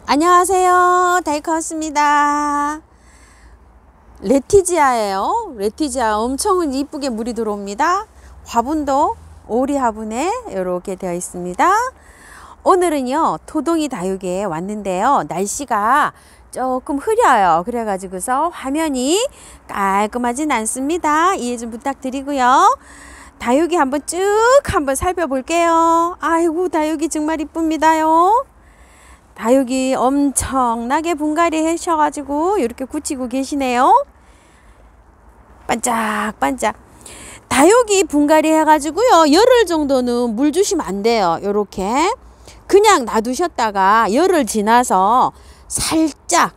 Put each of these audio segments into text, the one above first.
안녕하세요. 다이카우스입니다. 레티지아예요. 레티지아 엄청 이쁘게 물이 들어옵니다. 화분도 오리 화분에 이렇게 되어 있습니다. 오늘은요 토동이 다육이에 왔는데요, 날씨가 조금 흐려요. 그래가지고서 화면이 깔끔하진 않습니다. 이해 좀 부탁드리고요. 다육이 한번 쭉 한번 살펴볼게요. 아이고, 다육이 정말 이쁩니다요. 다육이 엄청나게 분갈이 하셔가지고 이렇게 굳히고 계시네요. 반짝반짝. 다육이 분갈이 해가지고요, 열흘 정도는 물 주시면 안 돼요. 요렇게 그냥 놔두셨다가 열흘 지나서 살짝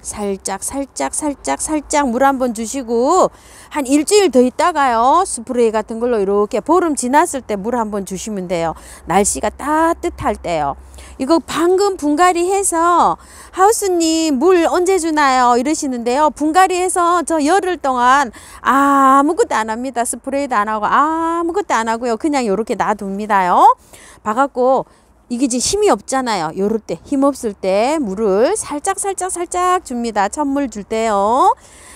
물 한번 주시고 한 일주일 더 있다가요 스프레이 같은 걸로 이렇게 보름 지났을 때 물 한번 주시면 돼요. 날씨가 따뜻할 때요. 이거 방금 분갈이 해서 하우스님 물 언제 주나요 이러시는데요, 분갈이 해서 저 열흘 동안 아무것도 안 합니다. 스프레이도 안 하고 아무것도 안 하고요, 그냥 이렇게 놔둡니다요. 봐갖고 이게 지금 힘이 없잖아요. 요럴 때, 힘 없을 때 물을 살짝 줍니다. 찬물 줄 때요.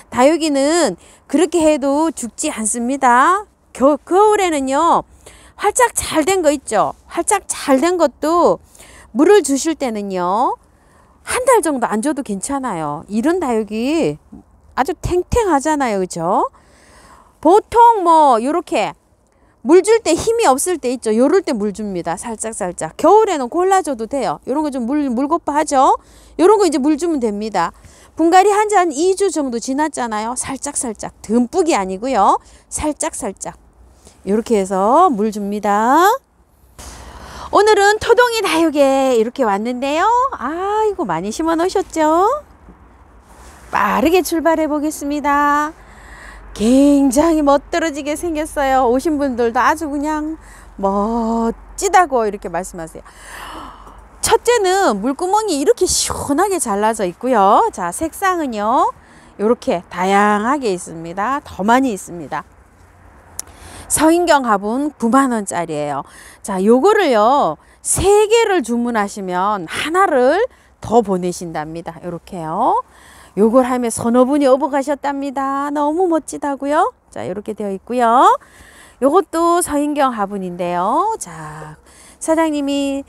다육이는 그렇게 해도 죽지 않습니다. 겨울에는요 활짝 잘 된 거 있죠. 활짝 잘 된 것도 물을 주실 때는요 한 달 정도 안 줘도 괜찮아요. 이런 다육이 아주 탱탱하잖아요, 그죠? 보통 뭐 요렇게 물 줄 때 힘이 없을 때 있죠. 요럴 때 물 줍니다. 살짝. 겨울에는 골라줘도 돼요. 요런 거 좀 물고파 하죠. 요런 거 이제 물 주면 됩니다. 분갈이 한 지 한 2주 정도 지났잖아요. 살짝 듬뿍이 아니고요, 살짝 요렇게 해서 물 줍니다. 오늘은 토동이 다육에 이렇게 왔는데요, 아이고 많이 심어 놓으셨죠. 빠르게 출발해 보겠습니다. 굉장히 멋들어지게 생겼어요. 오신 분들도 아주 그냥 멋지다고 이렇게 말씀하세요. 첫째는 물구멍이 이렇게 시원하게 잘라져 있고요. 자, 색상은요 이렇게 다양하게 있습니다. 더 많이 있습니다. 서인경 화분 9만원짜리예요. 자, 요거를요 3개를 주문하시면 하나를 더 보내신답니다. 이렇게요. 요걸 하면 서너 분이 업어가셨답니다. 너무 멋지다고요. 자, 이렇게 되어 있고요. 요것도 서인경 화분인데요. 자, 사장님이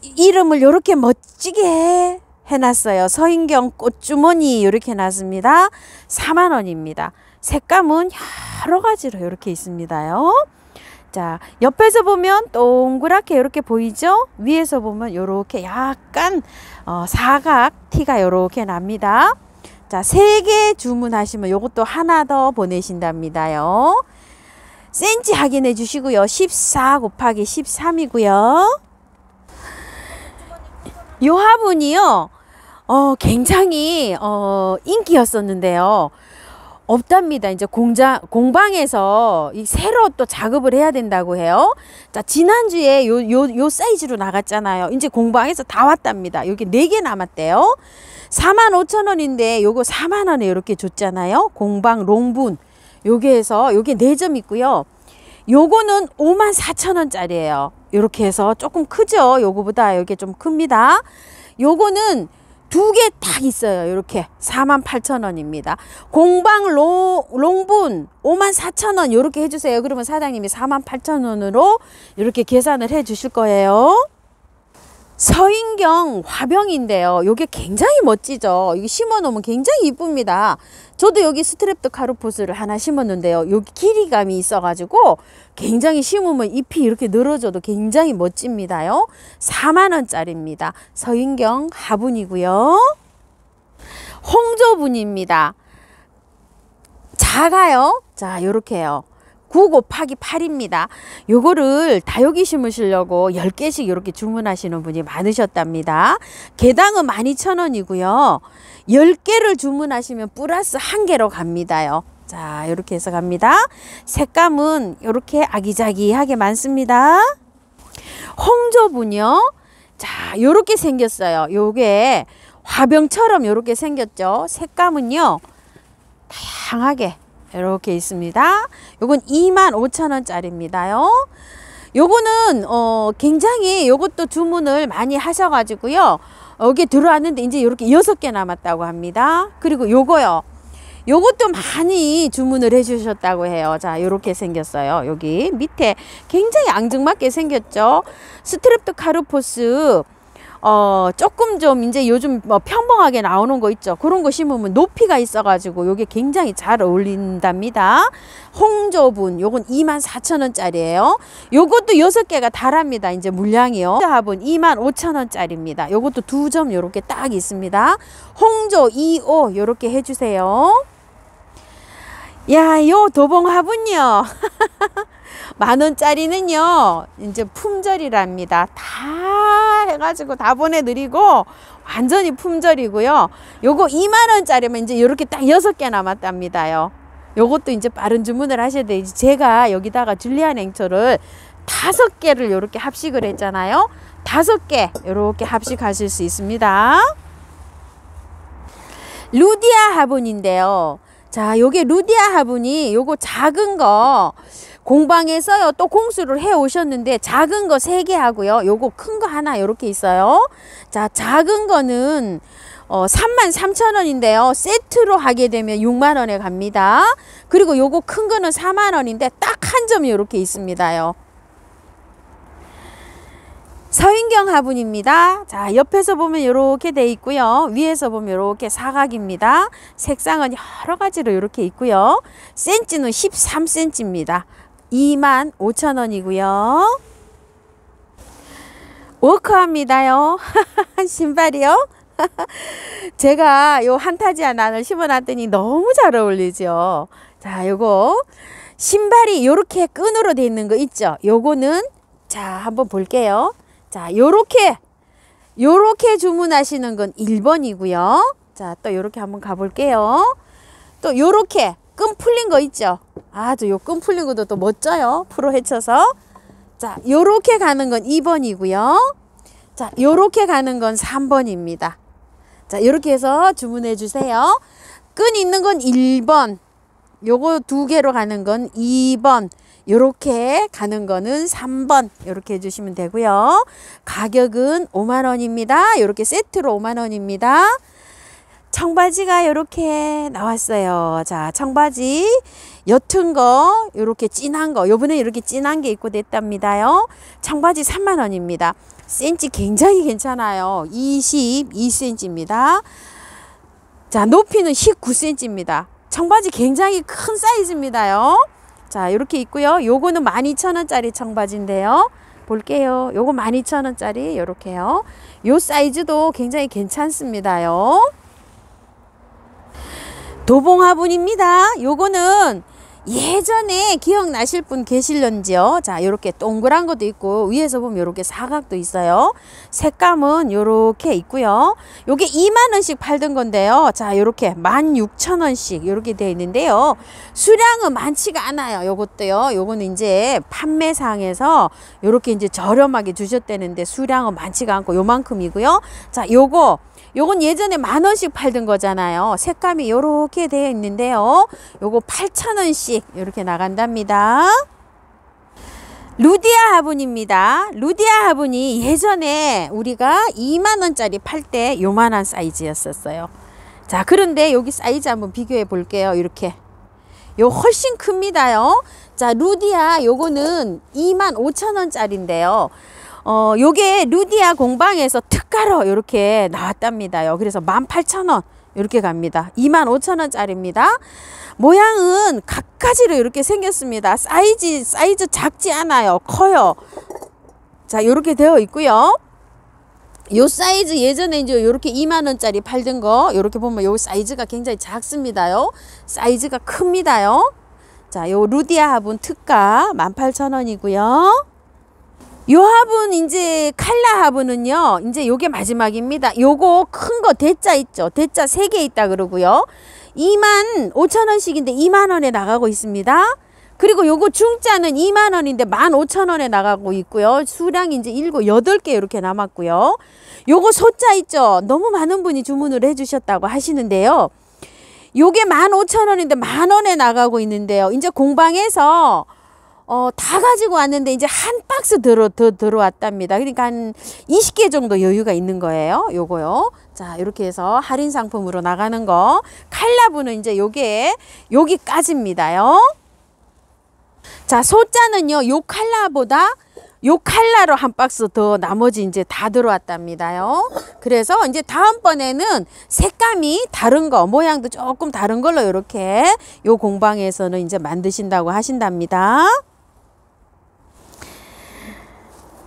이름을 이렇게 멋지게 해놨어요. 서인경 꽃주머니 이렇게 해놨습니다. 4만원입니다. 색감은 여러 가지로 이렇게 있습니다요. 자, 옆에서 보면 동그랗게 이렇게 보이죠? 위에서 보면 이렇게 약간 사각 티가 이렇게 납니다. 자, 3개 주문하시면 요것도 하나 더 보내신답니다요. 센치 확인해 주시고요. 14 곱하기 13이고요. 요 화분이요 굉장히 인기였었는데요, 없답니다. 이제 공방에서 새로 또 작업을 해야 된다고 해요. 자, 지난주에 요 사이즈로 나갔잖아요. 이제 공방에서 다 왔답니다. 여기 4개 남았대요. 45,000원인데 요거 4만원에 이렇게 줬잖아요. 공방 롱분 요게 해서 요게 4점 있고요. 요거는 54,000원짜리예요. 이렇게 해서 조금 크죠. 요거보다 요게 좀 큽니다. 요거는 2개 딱 있어요. 이렇게 48,000원입니다. 공방 롱분 54,000원 이렇게 해주세요. 그러면 사장님이 48,000원으로 이렇게 계산을 해 주실 거예요. 서인경 화병인데요, 요게 굉장히 멋지죠. 이거 심어 놓으면 굉장히 이쁩니다. 저도 여기 스트랩드 카루포스를 하나 심었는데요, 여기 길이감이 있어 가지고 굉장히 심으면 잎이 이렇게 늘어져도 굉장히 멋집니다요. 4만원짜리입니다 서인경 화분이고요. 홍조분입니다. 작아요. 자, 요렇게요. 9 곱하기 8입니다. 요거를 다육이 심으시려고 10개씩 이렇게 주문하시는 분이 많으셨답니다. 개당은 12,000원이고요. 10개를 주문하시면 플러스 1개로 갑니다요. 자, 이렇게 해서 갑니다. 색감은 이렇게 아기자기하게 많습니다. 홍조분요. 자, 요렇게 생겼어요. 요게 화병처럼 요렇게 생겼죠. 색감은요 다양하게 이렇게 있습니다. 요건 25,000원짜리입니다요. 요거는 굉장히 요것도 주문을 많이 하셔가지고요. 여기 들어왔는데 이제 이렇게 6개 남았다고 합니다. 그리고 요거요. 요것도 많이 주문을 해 주셨다고 해요. 자, 요렇게 생겼어요. 여기 밑에 굉장히 앙증맞게 생겼죠. 스트랩도 카르포스. 조금 좀 이제 요즘 뭐 평범하게 나오는 거 있죠. 그런 거 심으면 높이가 있어가지고 요게 굉장히 잘 어울린답니다. 홍조분 요건 24,000원짜리예요. 요것도 6개가 달합니다. 이제 물량이요. 화분 25,000원짜리입니다. 요것도 2점 요렇게 딱 있습니다. 홍조 2호 요렇게 해주세요. 야, 요 도봉 화분요. 10,000원짜리는요 이제 품절이랍니다. 다 해가지고 다 보내드리고 완전히 품절이고요. 요거 20,000원짜리면 이제 이렇게 딱 6개 남았답니다요. 요것도 이제 빠른 주문을 하셔야 돼요. 제가 여기다가 줄리안 행초를 5개를 이렇게 합식을 했잖아요. 5개 이렇게 합식하실 수 있습니다. 루디아 화분인데요. 자, 요게 루디아 화분이 요거 작은 거 공방에서요 또 공수를 해 오셨는데 작은 거 3개 하고요. 요거 큰 거 하나 요렇게 있어요. 자, 작은 거는 33,000원인데요. 세트로 하게 되면 6만원에 갑니다. 그리고 요거 큰 거는 4만원인데 딱 한 점이 요렇게 있습니다요. 서인경 화분입니다. 자, 옆에서 보면 이렇게 돼 있고요. 위에서 보면 이렇게 사각입니다. 색상은 여러 가지로 이렇게 있고요. 센치는 13cm입니다. 25,000원이고요. 워커합니다요. 신발이요. 제가 요 한타지아 난을 심어놨더니 너무 잘 어울리죠. 자, 요거 신발이 요렇게 끈으로 돼 있는 거 있죠. 요거는 자, 한번 볼게요. 자, 요렇게 주문하시는 건 1번이고요. 자, 또 요렇게 한번 가볼게요. 또 요렇게 끈 풀린 거 있죠. 아주 요 끈 풀린 것도 또 멋져요. 프로 헤쳐서. 자, 요렇게 가는 건 2번이고요. 자, 요렇게 가는 건 3번입니다. 자, 요렇게 해서 주문해 주세요. 끈 있는 건 1번. 요거 2개로 가는 건 2번. 요렇게 가는 거는 3번 요렇게 해주시면 되고요. 가격은 5만원입니다. 요렇게 세트로 5만원입니다. 청바지가 요렇게 나왔어요. 자, 청바지 옅은 거 요렇게 진한 거 요번에 이렇게 진한 게 입고 됐답니다요. 청바지 3만원입니다. 센치 굉장히 괜찮아요. 22cm입니다. 자, 높이는 19cm입니다. 청바지 굉장히 큰 사이즈입니다요. 자, 이렇게 있고요. 요거는 12,000원짜리 청바지인데요. 볼게요. 요거 12,000원짜리 요렇게요. 요 사이즈도 굉장히 괜찮습니다요. 도봉 화분입니다. 요거는 예전에 기억나실 분 계실런지요? 자, 요렇게 동그란 것도 있고 위에서 보면 요렇게 사각도 있어요. 색감은 요렇게 있고요. 요게 2만원씩 팔던 건데요. 자, 요렇게 16,000원씩 요렇게 되어 있는데요. 수량은 많지가 않아요. 요것도요. 요거는 이제 판매상에서 요렇게 이제 저렴하게 주셨다는데 수량은 많지가 않고 요만큼이고요. 자, 요건 예전에 10,000원씩 팔던 거잖아요. 색감이 요렇게 되어 있는데요. 요거 8,000원씩 이렇게 나간답니다. 루디아 화분입니다. 루디아 화분이 예전에 우리가 2만원짜리 팔 때 요만한 사이즈였었어요. 자, 그런데 여기 사이즈 한번 비교해 볼게요. 이렇게 요 훨씬 큽니다요. 자, 루디아 요거는 25,000원짜리인데요. 요게 루디아 공방에서 특가로 이렇게 나왔답니다요. 그래서 18,000원 이렇게 갑니다. 25,000원짜리입니다. 모양은 각가지로 이렇게 생겼습니다. 사이즈 작지 않아요. 커요. 자, 이렇게 되어 있고요. 요 사이즈 예전에 이제 이렇게 2만원짜리 팔던 거 이렇게 보면 요 사이즈가 굉장히 작습니다요. 사이즈가 큽니다요. 자, 요 루디아 화분 특가 18,000원이고요. 요 화분 이제 칼라 화분은요 이제 요게 마지막입니다. 요거 큰 거 대자 있죠. 대자 3개 있다 그러고요. 25,000원씩인데 2만원에 나가고 있습니다. 그리고 요거 중자는 2만원인데 15,000원에 나가고 있고요. 수량이 이제 8개 이렇게 남았고요. 요거 소자 있죠. 너무 많은 분이 주문을 해주셨다고 하시는데요. 요게 15,000원인데 10,000원에 나가고 있는데요. 이제 공방에서 다 가지고 왔는데 이제 한 박스 더 들어왔답니다. 그러니까 한 20개 정도 여유가 있는 거예요. 요거요. 자, 이렇게 해서 할인 상품으로 나가는 거. 칼라분은 이제 여기까지입니다요. 자, 소자는요, 요 칼라보다 요 칼라로 한 박스 더 나머지 이제 다 들어왔답니다요. 그래서 이제 다음번에는 색감이 다른 거, 모양도 조금 다른 걸로 이렇게 요 공방에서는 이제 만드신다고 하신답니다.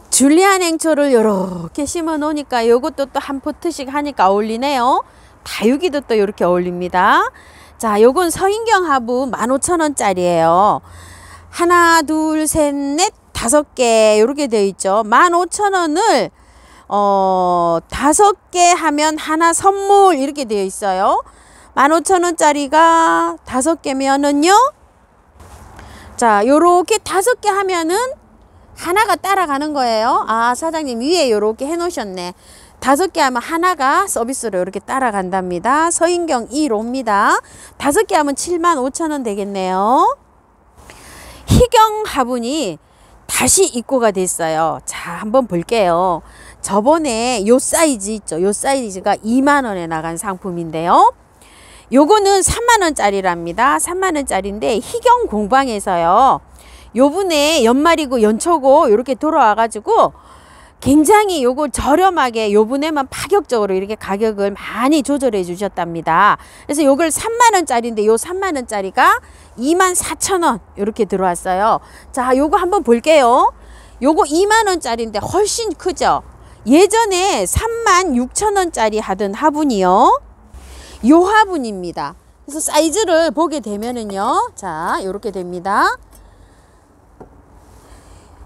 줄리안 행초를 이렇게 심어 놓으니까 요것도 또 한 포트씩 하니까 어울리네요. 다육이도 또 이렇게 어울립니다. 자, 요건 서인경 화분 15,000원짜리예요. 하나, 둘, 셋, 넷, 5개 이렇게 되어 있죠. 15,000원을 5개 하면 하나 선물 이렇게 되어 있어요. 15,000원짜리가 5개면은요. 자, 요렇게 5개 하면은 하나가 따라가는 거예요. 아, 사장님 위에 요렇게 해 놓으셨네. 5개 하면 하나가 서비스로 이렇게 따라간답니다. 서인경 1호입니다. 5개 하면 75,000원 되겠네요. 희경 화분이 다시 입고가 됐어요. 자, 한번 볼게요. 저번에 요 사이즈 있죠. 요 사이즈가 2만원에 나간 상품인데요. 요거는 3만원짜리랍니다. 3만원짜리인데 희경 공방에서요. 요분에 연말이고 연초고 이렇게 돌아와가지고 굉장히 요거 저렴하게 요분에만 파격적으로 이렇게 가격을 많이 조절해 주셨답니다. 그래서 요걸 3만원짜리인데 요 3만원짜리가 24,000원 이렇게 들어왔어요. 자, 요거 한번 볼게요. 요거 2만원짜리인데 훨씬 크죠. 예전에 36,000원짜리 하던 화분이요. 요 화분입니다. 그래서 사이즈를 보게 되면은요. 자, 요렇게 됩니다.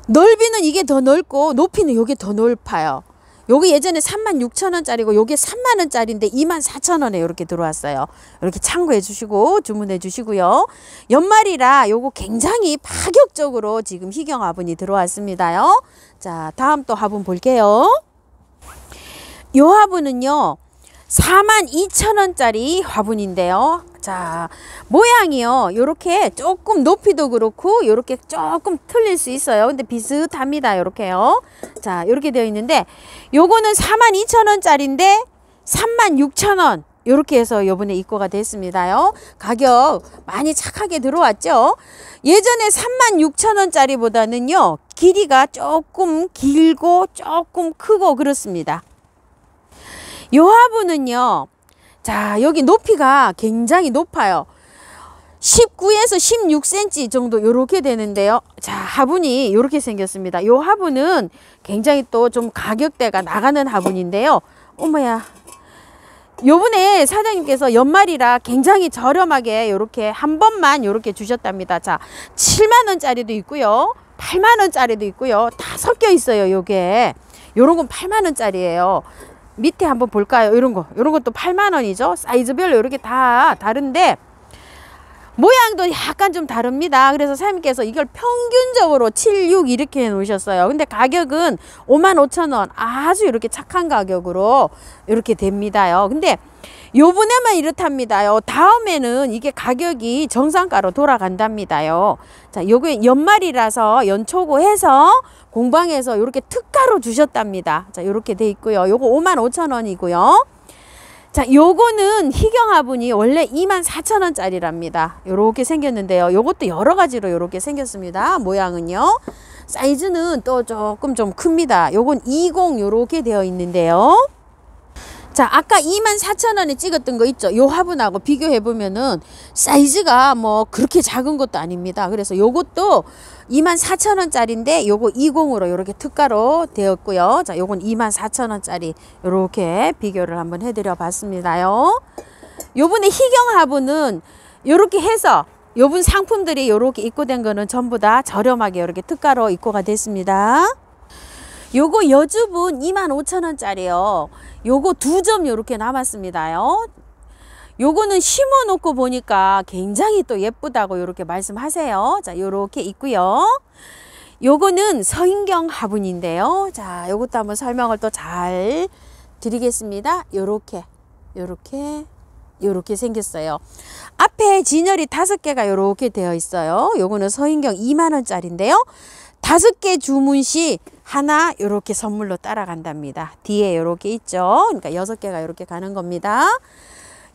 넓이는 이게 더 넓고 높이는 요게 더 높아요. 요게 예전에 36,000원짜리고 요게 3만원짜리인데 24,000원에 이렇게 들어왔어요. 이렇게 참고해 주시고 주문해 주시고요. 연말이라 요거 굉장히 파격적으로 지금 희경 화분이 들어왔습니다요. 자, 다음 또 화분 볼게요. 요 화분은요 42,000원짜리 화분인데요. 자, 모양이요 요렇게 조금 높이도 그렇고 요렇게 조금 틀릴 수 있어요. 근데 비슷합니다. 요렇게요. 자, 요렇게 되어 있는데 요거는 42,000원짜리인데 36,000원 요렇게 해서 요번에 입고가 됐습니다요. 가격 많이 착하게 들어왔죠. 예전에 36,000원짜리 보다는요 길이가 조금 길고 조금 크고 그렇습니다. 요 화분은요, 자, 여기 높이가 굉장히 높아요. 19에서 16cm 정도 요렇게 되는데요. 자, 화분이 요렇게 생겼습니다. 요 화분은 굉장히 또 좀 가격대가 나가는 화분인데요. 어머야. 요번에 사장님께서 연말이라 굉장히 저렴하게 요렇게 한 번만 요렇게 주셨답니다. 자, 7만원짜리도 있고요. 8만원짜리도 있고요. 다 섞여 있어요. 요게. 요런 건 8만원짜리예요. 밑에 한번 볼까요? 이런 것도 8만원이죠. 사이즈별로 이렇게 다 다른데 모양도 약간 좀 다릅니다. 그래서 사장님께서 이걸 평균적으로 7, 6 이렇게 해 놓으셨어요. 근데 가격은 55,000원 아주 이렇게 착한 가격으로 이렇게 됩니다요. 근데 요번에만 이렇답니다요. 다음에는 이게 가격이 정상가로 돌아간답니다요. 자, 요게 연말이라서 연초고 해서 공방에서 이렇게 특가로 주셨답니다. 자, 요렇게 돼 있고요. 요거 55,000원이고요. 자, 요거는 희경 화분이 원래 24,000원짜리랍니다. 요렇게 생겼는데요. 요것도 여러 가지로 요렇게 생겼습니다. 모양은요. 사이즈는 또 조금 좀 큽니다. 요건 20 요렇게 되어 있는데요. 자, 아까 24,000원에 찍었던 거 있죠. 요 화분하고 비교해 보면은 사이즈가 뭐 그렇게 작은 것도 아닙니다. 그래서 요것도 24,000원짜리인데 요거 20으로 요렇게 특가로 되었고요. 자, 요건 24,000원짜리 요렇게 비교를 한번 해드려 봤습니다요. 요번에 희경 화분은 요렇게 해서 요번 상품들이 요렇게 입고된 거는 전부 다 저렴하게 요렇게 특가로 입고가 됐습니다. 요거 여주분 25,000원짜리요. 요거 2점 요렇게 남았습니다요. 요거는 심어 놓고 보니까 굉장히 또 예쁘다고 요렇게 말씀하세요. 자, 요렇게 있고요. 요거는 서인경 화분인데요. 자, 요것도 한번 설명을 또 잘 드리겠습니다. 요렇게 요렇게 생겼어요. 앞에 진열이 5개가 요렇게 되어 있어요. 요거는 서인경 2만원짜리인데요. 5개 주문 시 하나 요렇게 선물로 따라간답니다. 뒤에 요렇게 있죠. 그러니까 6개가 요렇게 가는 겁니다.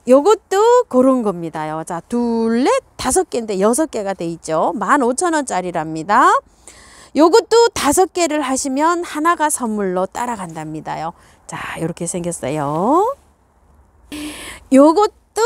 요것도 그런 겁니다요. 자, 둘, 넷, 5개인데 6개가 돼 있죠. 15,000원짜리랍니다. 요것도 5개를 하시면 하나가 선물로 따라간답니다요. 자, 요렇게 생겼어요. 요것도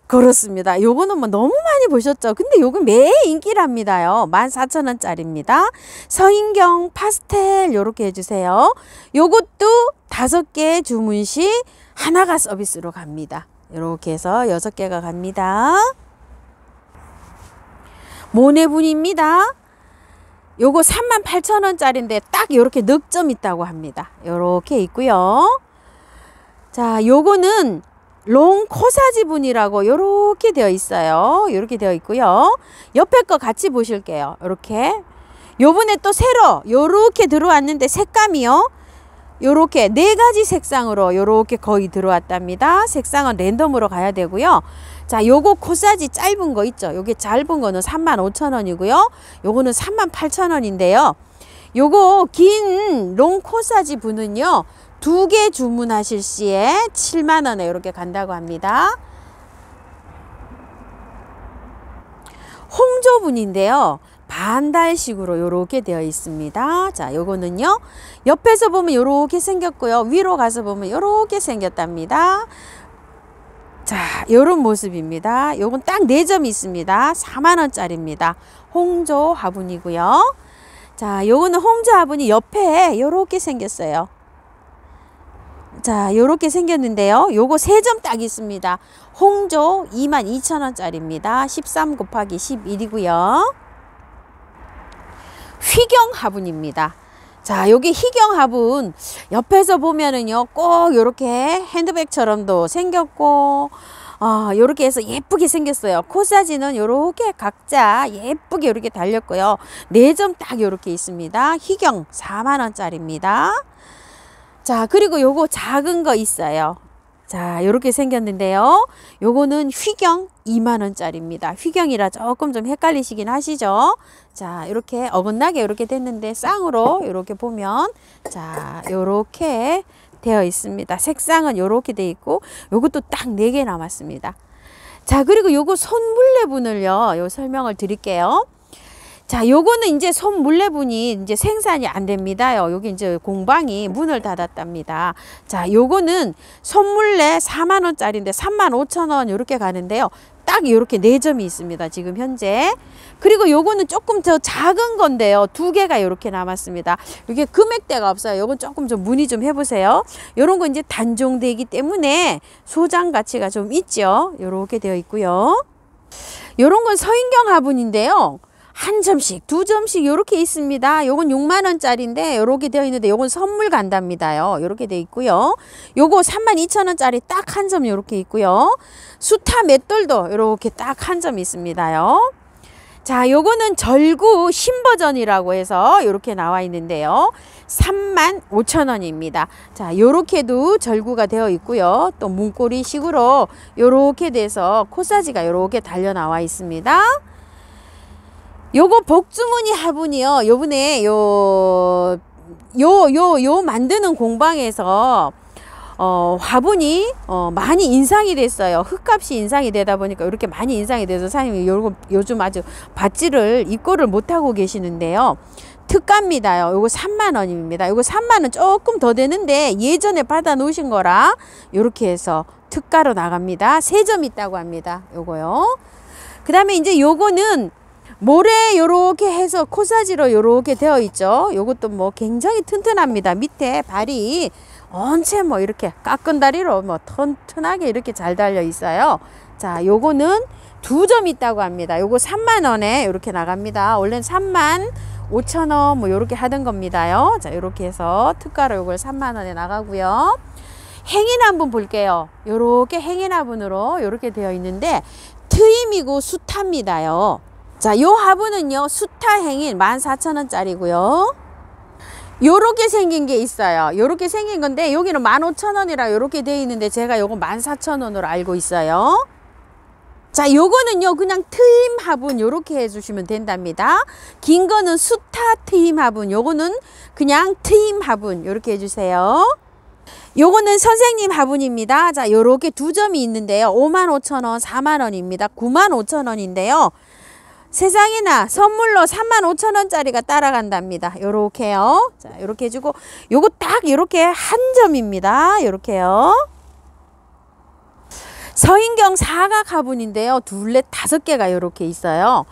그렇습니다. 요거는 뭐 너무 많이 보셨죠. 근데 요거 매일 인기랍니다요. 14,000원짜리입니다. 서인경 파스텔 요렇게 해주세요. 요것도 5개 주문 시 하나가 서비스로 갑니다. 요렇게 해서 6개가 갑니다. 모네분입니다. 요거 38,000원짜리인데 딱 요렇게 넉점 있다고 합니다. 요렇게 있고요. 자, 요거는 롱 코사지 분이라고 요렇게 되어 있어요. 요렇게 되어 있고요. 옆에 거 같이 보실게요. 요렇게. 요번에 또 새로 요렇게 들어왔는데 색감이요. 요렇게 4가지 색상으로 요렇게 거의 들어왔답니다. 색상은 랜덤으로 가야 되고요. 자, 요거 코사지 짧은 거 있죠. 요게 짧은 거는 35,000원이고요. 요거는 38,000원인데요. 요거 긴 롱 코사지 분은요. 2개 주문하실 시에 7만원에 이렇게 간다고 합니다. 홍조분인데요. 반달식으로 이렇게 되어 있습니다. 자, 요거는요. 옆에서 보면 이렇게 생겼고요. 위로 가서 보면 이렇게 생겼답니다. 자, 요런 모습입니다. 요건 딱 4점이 있습니다. 4만원짜리입니다. 홍조 화분이고요. 자, 요거는 홍조 화분이 옆에 이렇게 생겼어요. 자, 요렇게 생겼는데요. 요거 3점 딱 있습니다. 홍조 22,000원짜리입니다. 13 곱하기 11이고요. 휘경 화분입니다. 자, 여기 희경 화분 옆에서 보면은요, 꼭 요렇게 핸드백처럼도 생겼고, 요렇게 해서 예쁘게 생겼어요. 코사지는 요렇게 각자 예쁘게 요렇게 달렸고요. 4점 딱 요렇게 있습니다. 희경 4만원짜리입니다. 자, 그리고 요거 작은 거 있어요. 자, 요렇게 생겼는데요. 요거는 휘경 2만원짜리입니다. 휘경이라 조금 좀 헷갈리시긴 하시죠. 자, 이렇게 어긋나게 이렇게 됐는데 쌍으로 이렇게 보면 자, 요렇게 되어 있습니다. 색상은 요렇게 돼 있고 요것도 딱 4개 남았습니다. 자, 그리고 요거 손물레분을요. 요 설명을 드릴게요. 자, 요거는 이제 손물레분이 이제 생산이 안 됩니다요. 여기 이제 공방이 문을 닫았답니다. 자, 요거는 손물레 4만원짜리인데 35,000원 요렇게 가는데요. 딱 요렇게 4점이 있습니다. 지금 현재. 그리고 요거는 조금 더 작은 건데요. 2개가 요렇게 남았습니다. 이게 금액대가 없어요. 요건 조금 좀 문의 좀 해보세요. 요런 거 이제 단종되기 때문에 소장 가치가 좀 있죠. 요렇게 되어 있고요. 요런 건 서인경 화분인데요. 1점씩, 2점씩 요렇게 있습니다. 요건 6만원짜리인데 요렇게 되어 있는데 요건 선물 간답니다요. 요렇게 되어 있고요. 요거 32,000원짜리 딱 1점 요렇게 있고요. 수타 맷돌도 요렇게 딱 1점 있습니다요. 자, 요거는 절구 신버전이라고 해서 요렇게 나와 있는데요. 35,000원입니다. 자, 요렇게도 절구가 되어 있고요. 또 문고리 식으로 요렇게 돼서 코사지가 요렇게 달려 나와 있습니다. 요거 복주머니 화분이요. 요번에 요 만드는 공방에서 화분이 많이 인상이 됐어요. 흙값이 인상이 되다 보니까 이렇게 많이 인상이 돼서 사장님이 요즘 아주 받지를 입고를 못하고 계시는데요. 특가입니다요. 요거 3만원입니다. 요거 3만원 조금 더 되는데 예전에 받아 놓으신 거라 요렇게 해서 특가로 나갑니다. 3점 있다고 합니다. 요거요. 그 다음에 이제 요거는 모래 요렇게 해서 코사지로 요렇게 되어 있죠. 요것도 뭐 굉장히 튼튼합니다. 밑에 발이 언체 뭐 이렇게 깎은 다리로 뭐 튼튼하게 이렇게 잘 달려 있어요. 자, 요거는 2점 있다고 합니다. 요거 3만원에 요렇게 나갑니다. 원래는 35,000원 뭐 요렇게 하던 겁니다요. 자, 요렇게 해서 특가로 요걸 3만원에 나가고요. 행인화분 볼게요. 요렇게 행인화분으로 요렇게 되어 있는데 트임이고 수타입니다요. 자, 요 화분은요, 수타 행인 14,000원짜리고요. 요렇게 생긴 게 있어요. 요렇게 생긴 건데 여기는 15,000원이라 요렇게 돼 있는데 제가 요거 14,000원으로 알고 있어요. 자, 요거는요 그냥 트임 화분 요렇게 해주시면 된답니다. 긴 거는 수타 트임 화분, 요거는 그냥 트임 화분 요렇게 해주세요. 요거는 선생님 화분입니다. 자, 요렇게 두 점이 있는데요 55,000원 40,000원입니다 95,000원인데요 세상에나 선물로 35,000원짜리가 따라간답니다. 요렇게요. 자, 요렇게 해주고 요거 딱 요렇게 한 점입니다. 요렇게요. 서인경 사각 화분인데요. 둘레 5개가 요렇게 있어요.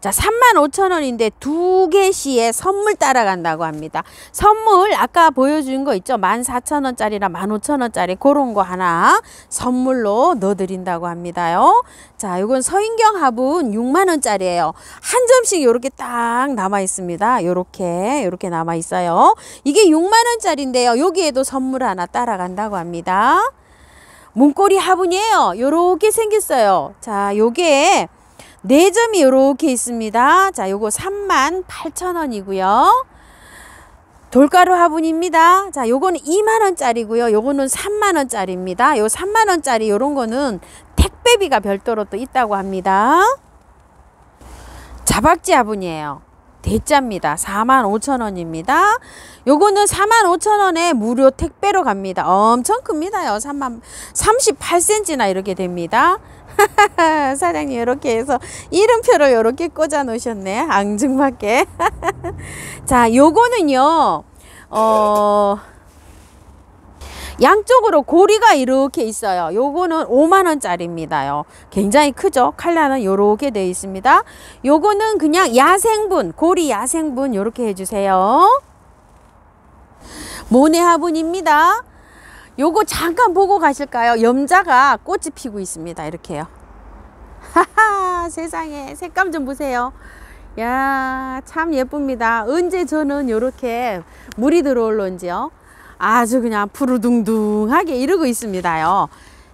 자, 35,000원인데 2개 시에 선물 따라간다고 합니다. 선물 아까 보여준 거 있죠? 14,000원짜리랑 15,000원짜리 그런 거 하나 선물로 넣어드린다고 합니다요. 자, 이건 서인경 화분 6만원짜리예요. 한 점씩 이렇게 딱 남아 있습니다. 요렇게 남아 있어요. 이게 6만원짜리인데요. 여기에도 선물 하나 따라간다고 합니다. 문고리 화분이에요. 요렇게 생겼어요. 자, 요게 4점이 요렇게 있습니다. 자, 요거 38,000원이고요. 돌가루 화분입니다. 자, 요거는 2만원짜리고요. 요거는 3만원짜리입니다. 요 3만원짜리 요런 거는 택배비가 별도로 또 있다고 합니다. 자박지 화분이에요. 대짜입니다. 45,000원입니다. 요거는 45,000원에 무료 택배로 갑니다. 엄청 큽니다요. 38cm나 이렇게 됩니다. 사장님 이렇게 해서 이름표를 이렇게 꽂아 놓으셨네. 앙증맞게. 자, 요거는요 양쪽으로 고리가 이렇게 있어요. 요거는 5만원짜리입니다요. 굉장히 크죠. 칼라는 요렇게 되어 있습니다. 요거는 그냥 야생분, 고리 야생분 요렇게 해주세요. 모네 화분입니다. 요거 잠깐 보고 가실까요? 염자가 꽃이 피고 있습니다. 이렇게요. 하하, 세상에 색감 좀 보세요. 야, 참 예쁩니다. 언제 저는 요렇게 물이 들어올런지요. 아주 그냥 푸르둥둥하게 이러고 있습니다요.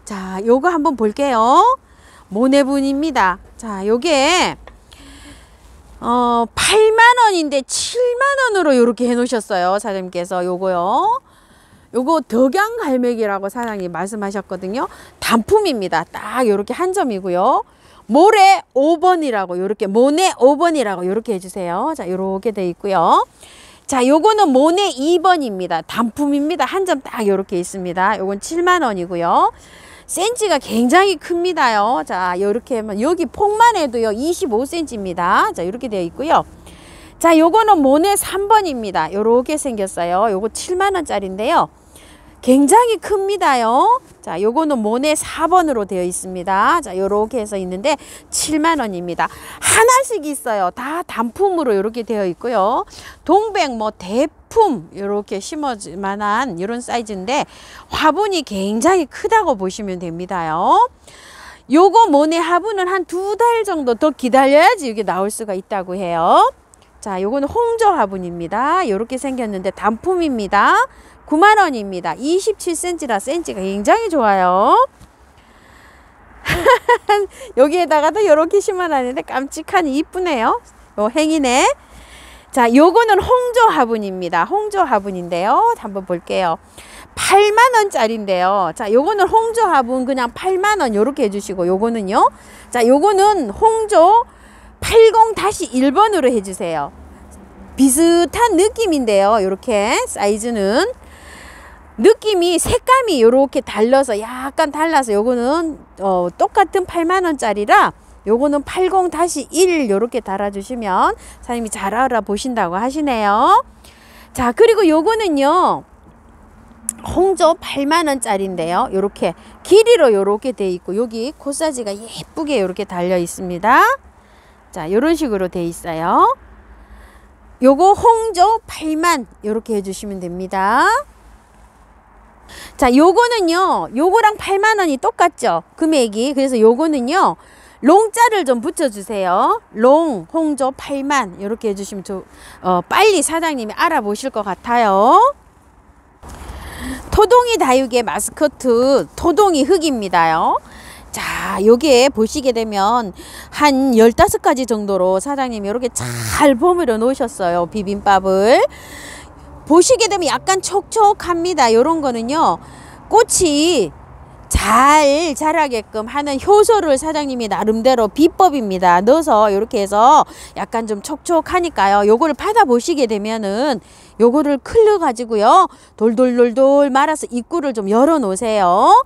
자, 요거 한번 볼게요. 모네분입니다. 자, 요게 8만원인데 7만원으로 요렇게 해 놓으셨어요. 사장님께서 요거요. 요거 덕양갈매기라고 사장님 말씀하셨거든요. 단품입니다. 딱 요렇게 한 점이고요. 모래 5번이라고 요렇게 모네 5번이라고 요렇게 해주세요. 자, 요렇게 돼 있고요. 자, 요거는 모네 2번입니다. 단품입니다. 한 점 딱 요렇게 있습니다. 요건 7만원이고요. 센치가 굉장히 큽니다요. 자, 요렇게 하면 여기 폭만 해도요 25cm입니다. 자, 이렇게 되어 있고요. 자, 요거는 모네 3번입니다. 요렇게 생겼어요. 요거 7만원짜리인데요. 굉장히 큽니다요. 자, 요거는 모네 4번으로 되어 있습니다. 자, 요렇게 해서 있는데 7만원입니다. 하나씩 있어요. 다 단품으로 요렇게 되어 있고요. 동백 뭐 대품 요렇게 심어질 만한 이런 사이즈인데 화분이 굉장히 크다고 보시면 됩니다요. 요거 모네 화분은 한 2달 정도 더 기다려야지 이게 나올 수가 있다고 해요. 자, 요거는 홍조 화분입니다. 요렇게 생겼는데 단품입니다. 9만원입니다. 27cm라 센치가 굉장히 좋아요. 여기에다가도 요렇게 심어놨는데 깜찍하니 이쁘네요. 요 행이네. 자, 요거는 홍조 화분입니다. 홍조 화분인데요. 한번 볼게요. 8만원짜리인데요. 자, 요거는 홍조 화분 그냥 8만원 요렇게 해주시고 요거는요. 자, 요거는 홍조 80-1번으로 해주세요. 비슷한 느낌인데요. 요렇게 사이즈는 느낌이 색감이 이렇게 달라서 약간 달라서 요거는 똑같은 8만원짜리라 요거는 80-1 요렇게 달아주시면 사장님이 잘 알아보신다고 하시네요. 자, 그리고 요거는요 홍조 8만원짜리인데요. 요렇게 길이로 요렇게 돼 있고 여기 코사지가 예쁘게 요렇게 달려 있습니다. 자, 요런 식으로 돼 있어요. 요거 홍조 8만 요렇게 해주시면 됩니다. 자, 요거는요 요거랑 8만원이 똑같죠 금액이. 그래서 요거는요 롱자를 좀 붙여주세요. 롱 홍조 8만 요렇게 해주시면 빨리 사장님이 알아보실 것 같아요. 토동이 다육의 마스코트 토동이 흙입니다요. 자, 요게 보시게 되면 한 15가지 정도로 사장님이 이렇게 잘 버무려 놓으셨어요. 비빔밥을 보시게 되면 약간 촉촉합니다. 요런 거는요, 꽃이 잘 자라게끔 하는 효소를 사장님이 나름대로 비법입니다. 넣어서 이렇게 해서 약간 좀 촉촉하니까요. 요거를 받아 보시게 되면은 요거를 클러 가지고요, 돌돌돌돌 말아서 입구를 좀 열어 놓으세요.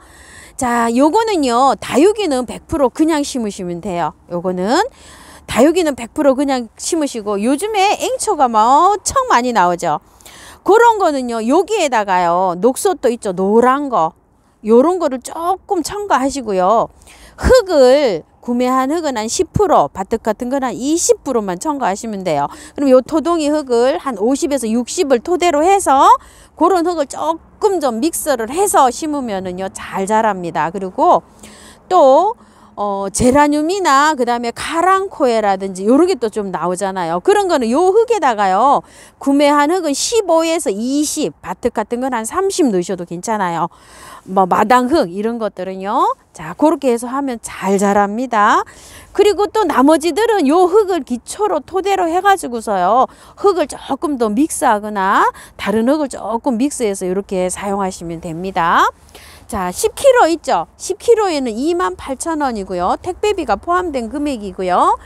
자, 요거는요, 다육이는 100% 그냥 심으시면 돼요. 요거는 다육이는 100% 그냥 심으시고, 요즘에 앵초가 엄청 많이 나오죠. 그런 거는요, 여기에다가요, 녹솥도 있죠, 노란 거, 요런 거를 조금 첨가하시고요. 흙을, 구매한 흙은 한 10%, 밭흙 같은 건 한 20%만 첨가하시면 돼요. 그럼 요 토동이 흙을 한 50에서 60을 토대로 해서 그런 흙을 조금 좀 믹스를 해서 심으면은요, 잘 자랍니다. 그리고 또 제라늄이나 그 다음에 카랑코에라든지 요런 게 또 좀 나오잖아요. 그런 거는 요 흙에다가요, 구매한 흙은 15에서 20, 밭흙 같은 건 한 30 넣으셔도 괜찮아요. 뭐 마당흙 이런 것들은요, 자, 그렇게 해서 하면 잘 자랍니다. 그리고 또 나머지들은 요 흙을 기초로 토대로 해가지고서요, 흙을 조금 더 믹스하거나 다른 흙을 조금 믹스해서 이렇게 사용하시면 됩니다. 자, 10kg 있죠. 10kg에는 28,000원이고요. 택배비가 포함된 금액이고요.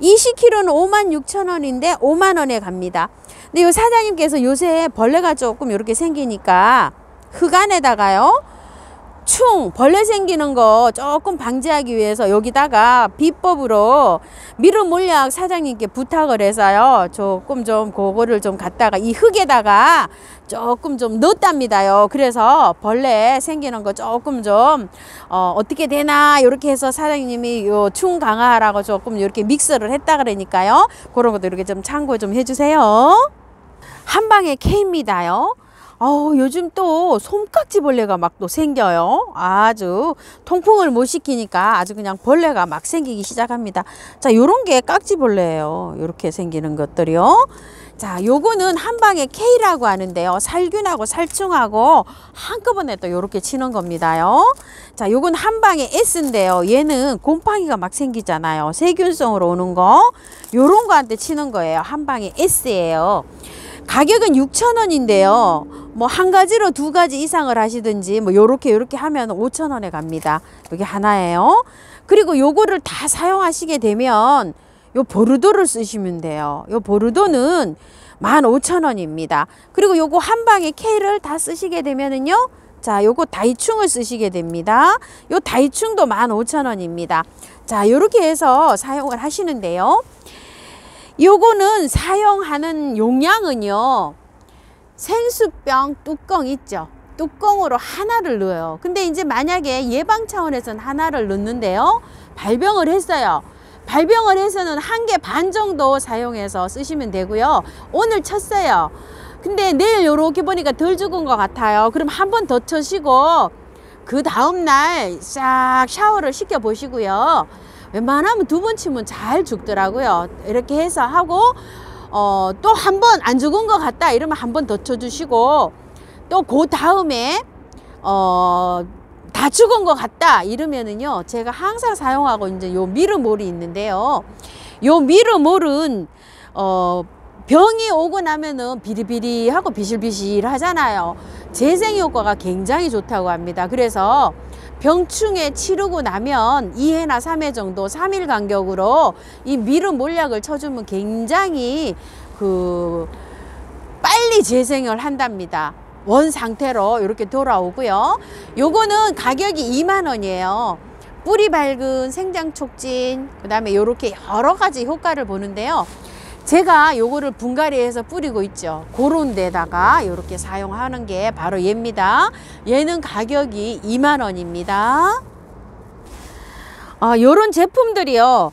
20kg는 56,000원인데 5만원에 갑니다. 근데 요 사장님께서 요새 벌레가 조금 이렇게 생기니까 흙 안에다가요, 벌레 생기는 거 조금 방지하기 위해서 여기다가 비법으로 미름 몰약 사장님께 부탁을 해서요, 조금 좀 그거를 좀 갖다가 이 흙에다가 조금 좀 넣었답니다요. 그래서 벌레 생기는 거 조금 좀 어떻게 되나 이렇게 해서 사장님이 요 충 강화하라고 조금 이렇게 믹스를 했다 그러니까요, 그런 것도 이렇게 좀 참고 좀 해주세요. 한방에 K입니다요. 요즘 또 솜깍지 벌레가 막 또 생겨요. 아주 통풍을 못 시키니까 아주 그냥 벌레가 막 생기기 시작합니다. 자, 요런 게 깍지벌레예요. 요렇게 생기는 것들이요. 자, 요거는 한방에 K라고 하는데요, 살균하고 살충하고 한꺼번에 또 요렇게 치는 겁니다요. 자, 요건 한방에 S인데요, 얘는 곰팡이가 막 생기잖아요. 세균성으로 오는 거, 요런 거한테 치는 거예요. 한방에 S예요. 가격은 6,000원인데요. 뭐 한 가지로 두 가지 이상을 하시든지 뭐 요렇게 하면 5,000원에 갑니다. 여기 하나예요. 그리고 요거를 다 사용하시게 되면 요 보르도를 쓰시면 돼요. 요 보르도는 15,000원입니다. 그리고 요거 한 방에 K를 다 쓰시게 되면은요, 자, 요거 다이충을 쓰시게 됩니다. 요 다이충도 15,000원입니다. 자, 요렇게 해서 사용을 하시는데요. 요거는 사용하는 용량은요, 생수병 뚜껑 있죠, 뚜껑으로 하나를 넣어요. 근데 이제 만약에 예방 차원에서는 하나를 넣는데요, 발병을 했어요. 발병을 해서는 1개 반 정도 사용해서 쓰시면 되고요. 오늘 쳤어요. 근데 내일 요렇게 보니까 덜 죽은 것 같아요. 그럼 한 번 더 쳐시고 그 다음날 싹 샤워를 시켜 보시고요. 웬만하면 2번 치면 잘 죽더라고요. 이렇게 해서 하고 또 한 번 안 죽은 것 같다 이러면 한 번 더 쳐주시고, 또 그 다음에 다 죽은 것 같다 이러면은요, 제가 항상 사용하고 이제 요 미르몰이 있는데요, 요 미르몰은 병이 오고 나면은 비리비리하고 비실비실 하잖아요. 재생 효과가 굉장히 좋다고 합니다. 그래서 병충해 치르고 나면 2회나 3회 정도 3일 간격으로 이 미르몰약을 쳐주면 굉장히 빨리 재생을 한답니다. 원 상태로 이렇게 돌아오고요. 요거는 가격이 2만원이에요. 뿌리 밝은 생장 촉진, 그 다음에 요렇게 여러 가지 효과를 보는데요. 제가 요거를 분갈이해서 뿌리고 있죠. 그런 데다가 이렇게 사용하는 게 바로 얘입니다. 얘는 가격이 2만원입니다. 요런 제품들이요,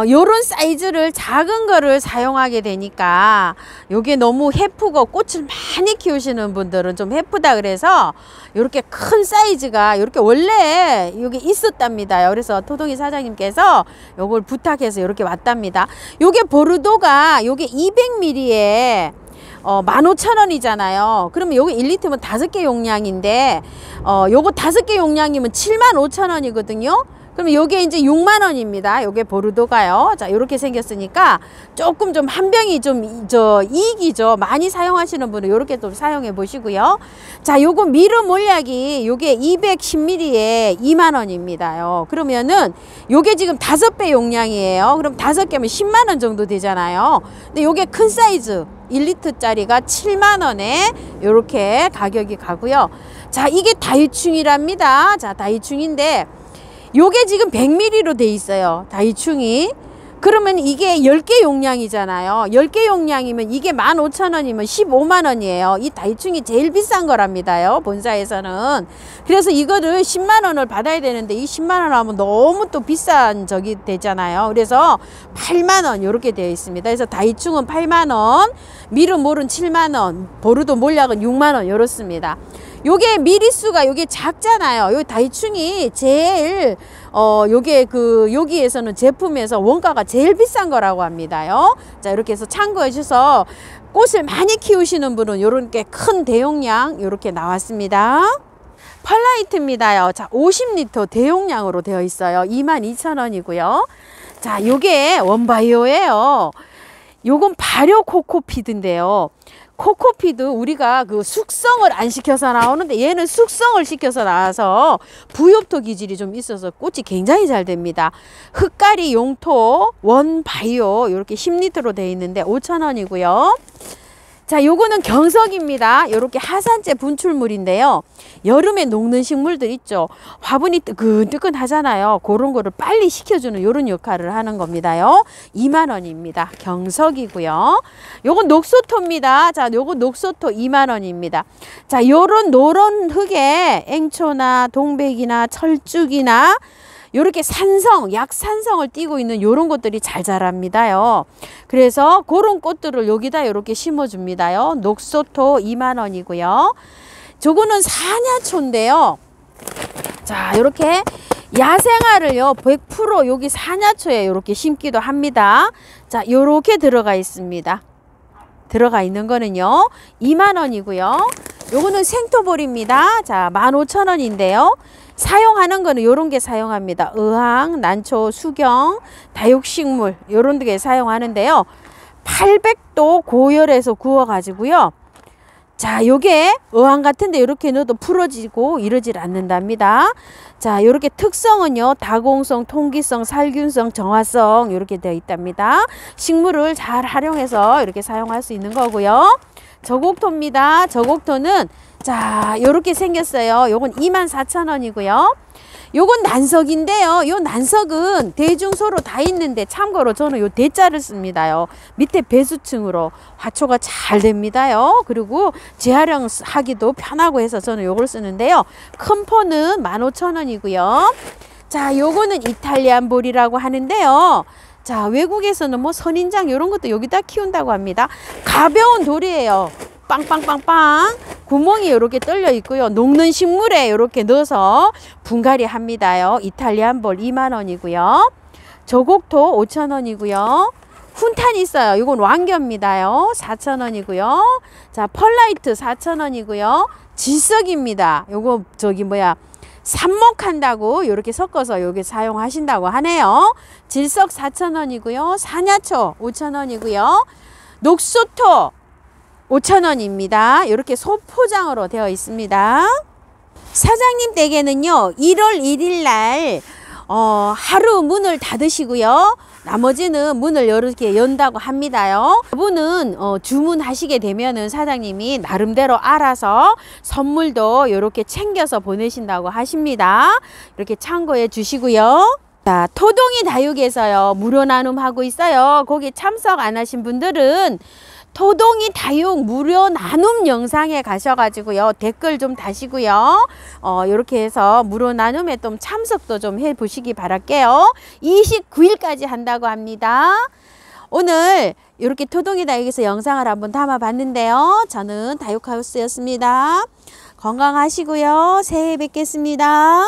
요런 사이즈를 작은 거를 사용하게 되니까 요게 너무 해프고 꽃을 많이 키우시는 분들은 좀 해프다 그래서 요렇게 큰 사이즈가 요렇게 원래 요게 있었답니다. 그래서 토동이 사장님께서 요걸 부탁해서 요렇게 왔답니다. 요게 보르도가 요게 200ml에 15,000원이잖아요. 그러면 요거 1리터면 5개 용량인데 요거 5개 용량이면 75,000원이거든요. 그러면 요게 이제 6만 원입니다. 요게 보르도가요. 자, 요렇게 생겼으니까 조금 좀 한 병이 좀 이익이죠. 많이 사용하시는 분은 요렇게 좀 사용해 보시고요. 자, 요거 미르 몰약이 요게 210ml에 2만 원입니다요. 그러면은 요게 지금 5배 용량이에요. 그럼 5개면 10만 원 정도 되잖아요. 근데 요게 큰 사이즈 1리터 짜리가 7만 원에 요렇게 가격이 가고요. 자, 이게 다이충이랍니다. 자, 다이충인데 요게 지금 100ml로 돼 있어요. 다이충이. 그러면 이게 10개 용량이잖아요. 10개 용량이면 이게 15,000원이면 15만 원이에요. 이 다이충이 제일 비싼 거랍니다요. 본사에서는. 그래서 이거를 10만 원을 받아야 되는데 이 10만 원 하면 너무 또 비싼 적이 되잖아요. 그래서 8만 원 이렇게 되어 있습니다. 그래서 다이충은 8만 원, 미르 몰은 7만 원, 보르도 몰약은 6만 원 이렇습니다. 요게 미리수가 요게 작잖아요. 요 다이충이 제일 요게 여기에서는 제품에서 원가가 제일 비싼 거라고 합니다요. 자, 이렇게 해서 참고해 주셔서 꽃을 많이 키우시는 분은 요렇게 큰 대용량 요렇게 나왔습니다. 펄라이트입니다요. 자, 50리터 대용량으로 되어 있어요. 22,000원이고요. 자, 요게 원바이오예요. 요건 발효 코코피드인데요. 코코피드 우리가 그 숙성을 안 시켜서 나오는데 얘는 숙성을 시켜서 나와서 부엽토 기질이 좀 있어서 꽃이 굉장히 잘 됩니다. 흑가리 용토 원바이오 이렇게 10리터로 되어 있는데 5,000원이고요. 자, 요거는 경석입니다. 이렇게 하산재 분출물인데요. 여름에 녹는 식물들 있죠. 화분이 뜨끈뜨끈 하잖아요. 그런 거를 빨리 식혀주는 이런 역할을 하는 겁니다요. 2만 원입니다. 경석이고요. 요건 녹소토입니다. 자, 요거 녹소토 2만 원입니다. 자, 요런 노란 흙에 앵초나 동백이나 철쭉이나 요렇게 산성, 약산성을 띠고 있는 요런 것들이 잘 자랍니다요. 그래서 그런 꽃들을 여기다 요렇게 심어줍니다요. 녹소토 2만 원이고요. 저거는 사냐초인데요. 자, 요렇게 야생화를요 100% 여기 사냐초에 요렇게 심기도 합니다. 자, 요렇게 들어가 있습니다. 들어가 있는 거는요 2만 원이고요. 요거는 생토볼입니다. 자, 15,000원인데요. 사용하는 거는 요런 게 사용합니다. 의항, 난초, 수경, 다육식물 요런 데 사용하는데요. 800도 고열에서 구워 가지고요. 자, 요게 의항 같은데 이렇게 넣어도 풀어지고 이러질 않는답니다. 자, 요렇게 특성은요 다공성, 통기성, 살균성, 정화성 이렇게 되어 있답니다. 식물을 잘 활용해서 이렇게 사용할 수 있는 거고요. 저곡토입니다. 저곡토는 자, 요렇게 생겼어요. 요건 24,000원이고요. 요건 난석인데요. 요 난석은 대중소로 다 있는데 참고로 저는 요 대자를 씁니다요. 밑에 배수층으로 화초가 잘 됩니다요. 그리고 재활용하기도 편하고 해서 저는 요걸 쓰는데요. 큰 포는 15,000원이고요. 자, 요거는 이탈리안 볼이라고 하는데요. 자, 외국에서는 뭐 선인장 이런 것도 여기다 키운다고 합니다. 가벼운 돌이에요. 빵빵빵빵 구멍이 이렇게 뚫려 있고요. 녹는 식물에 이렇게 넣어서 분갈이 합니다요. 이탈리안 볼 2만 원이고요. 저곡토 5,000원이고요. 훈탄 있어요. 이건 왕겨입니다요. 4,000원이고요. 자, 펄라이트 4,000원이고요. 질석입니다. 요거 저기 뭐야 삽목한다고 이렇게 섞어서 여기 사용하신다고 하네요. 질석 4,000원이고요. 사냐초 5,000원이고요. 녹소토 5,000원입니다. 이렇게 소포장으로 되어 있습니다. 사장님 댁에는요 1월 1일 날 하루 문을 닫으시고요. 나머지는 문을 이렇게 연다고 합니다요. 그분은 주문하시게 되면은 사장님이 나름대로 알아서 선물도 이렇게 챙겨서 보내신다고 하십니다. 이렇게 참고해 주시고요. 자, 토동이 다육에서요 무료 나눔하고 있어요. 거기 참석 안 하신 분들은 토동이 다육 무료 나눔 영상에 가셔가지고요 댓글 좀 다시고요 이렇게 해서 무료 나눔에 좀 참석도 좀 해 보시기 바랄게요. 29일까지 한다고 합니다. 오늘 이렇게 토동이 다육에서 영상을 한번 담아 봤는데요. 저는 다육하우스였습니다. 건강하시고요. 새해 뵙겠습니다.